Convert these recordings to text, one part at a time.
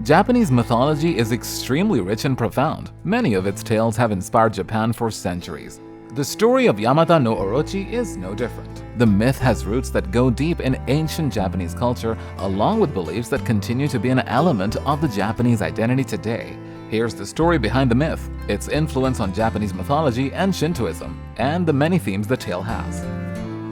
Japanese mythology is extremely rich and profound. Many of its tales have inspired Japan for centuries. The story of Yamata no Orochi is no different. The myth has roots that go deep in ancient Japanese culture, along with beliefs that continue to be an element of the Japanese identity today. Here's the story behind the myth, its influence on Japanese mythology and Shintoism, and the many themes the tale has.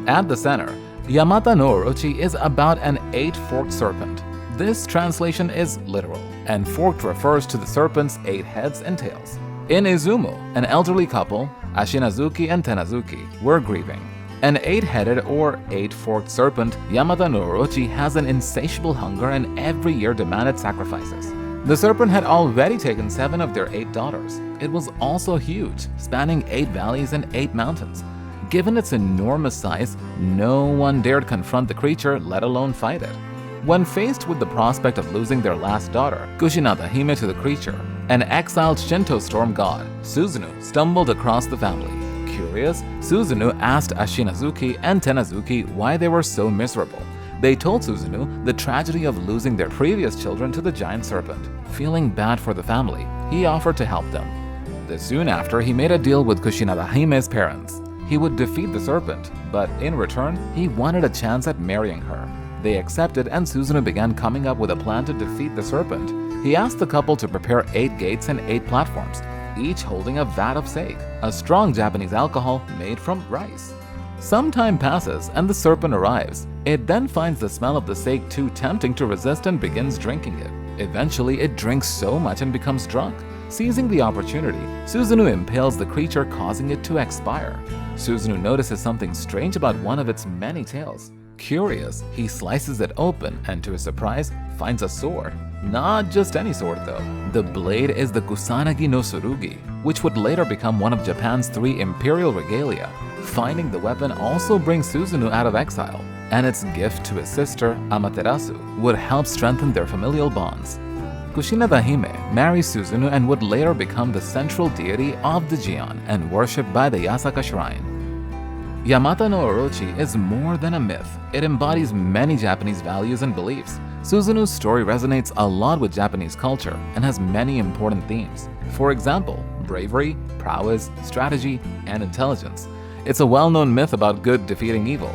At the center, Yamata no Orochi is about an 8-forked serpent. This translation is literal, and forked refers to the serpent's 8 heads and tails. In Izumo, an elderly couple, Ashinazuki and Tenazuki, were grieving. An 8-headed or 8-forked serpent, Yamata no Orochi has an insatiable hunger and every year demanded sacrifices. The serpent had already taken 7 of their 8 daughters. It was also huge, spanning 8 valleys and 8 mountains. Given its enormous size, no one dared confront the creature, let alone fight it. When faced with the prospect of losing their last daughter, Kusanagi to the creature, an exiled Shinto storm god, Susanoo stumbled across the family. Curious, Susanoo asked Ashinazuki and Tenazuki why they were so miserable. They told Susanoo the tragedy of losing their previous children to the giant serpent. Feeling bad for the family, he offered to help them. Soon after, he made a deal with Kusanagi parents. He would defeat the serpent, but in return, he wanted a chance at marrying her. They accepted, and Susanoo began coming up with a plan to defeat the serpent. He asked the couple to prepare 8 gates and 8 platforms, each holding a vat of sake, a strong Japanese alcohol made from rice. Some time passes and the serpent arrives. It then finds the smell of the sake too tempting to resist and begins drinking it. Eventually, it drinks so much and becomes drunk. Seizing the opportunity, Susanoo impales the creature, causing it to expire. Susanoo notices something strange about one of its many tails. Curious, he slices it open and to his surprise, finds a sword. Not just any sword though. The blade is the Kusanagi no Tsurugi, which would later become one of Japan's 3 Imperial regalia. Finding the weapon also brings Susanoo out of exile, and its gift to his sister, Amaterasu, would help strengthen their familial bonds. Kusanagi marries Susanoo and would later become the central deity of the Gion and worshipped by the Yasaka shrine. Yamata no Orochi is more than a myth. It embodies many Japanese values and beliefs. Susanoo's story resonates a lot with Japanese culture and has many important themes. For example, bravery, prowess, strategy, and intelligence. It's a well-known myth about good defeating evil.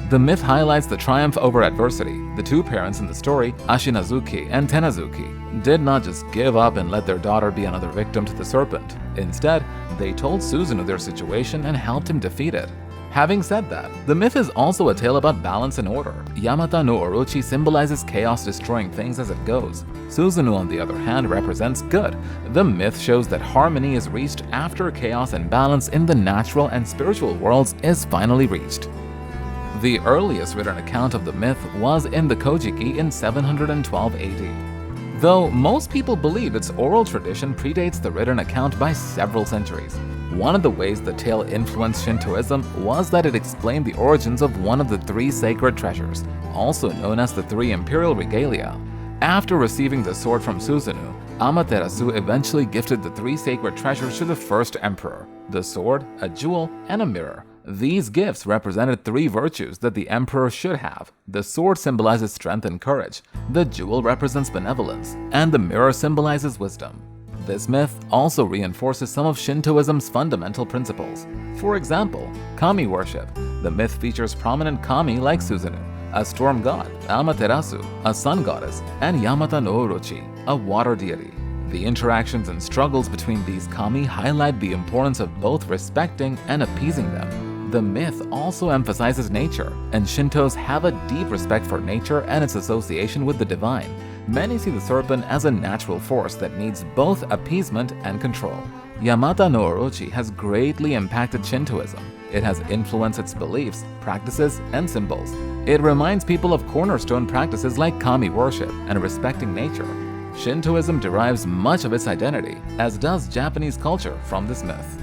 The myth highlights the triumph over adversity. The 2 parents in the story, Ashinazuki and Tenazuki, did not just give up and let their daughter be another victim to the serpent. Instead, they told Susanoo their situation and helped him defeat it. Having said that, the myth is also a tale about balance and order. Yamata no Orochi symbolizes chaos destroying things as it goes. Susanoo, on the other hand, represents good. The myth shows that harmony is reached after chaos and balance in the natural and spiritual worlds is finally reached. The earliest written account of the myth was in the Kojiki in 712 AD. Though most people believe its oral tradition predates the written account by several centuries. One of the ways the tale influenced Shintoism was that it explained the origins of one of the 3 sacred treasures, also known as the 3 Imperial regalia. After receiving the sword from Susanoo, Amaterasu eventually gifted the 3 sacred treasures to the first emperor: the sword, a jewel, and a mirror. These gifts represented 3 virtues that the emperor should have. The sword symbolizes strength and courage, the jewel represents benevolence, and the mirror symbolizes wisdom. This myth also reinforces some of Shintoism's fundamental principles. For example, kami worship. The myth features prominent kami like Susanoo, a storm god, Amaterasu, a sun goddess, and Yamata no Orochi, a water deity. The interactions and struggles between these kami highlight the importance of both respecting and appeasing them. The myth also emphasizes nature, and Shintos have a deep respect for nature and its association with the divine. Many see the serpent as a natural force that needs both appeasement and control. Yamata no Orochi has greatly impacted Shintoism. It has influenced its beliefs, practices, and symbols. It reminds people of cornerstone practices like kami worship and respecting nature. Shintoism derives much of its identity, as does Japanese culture, from this myth.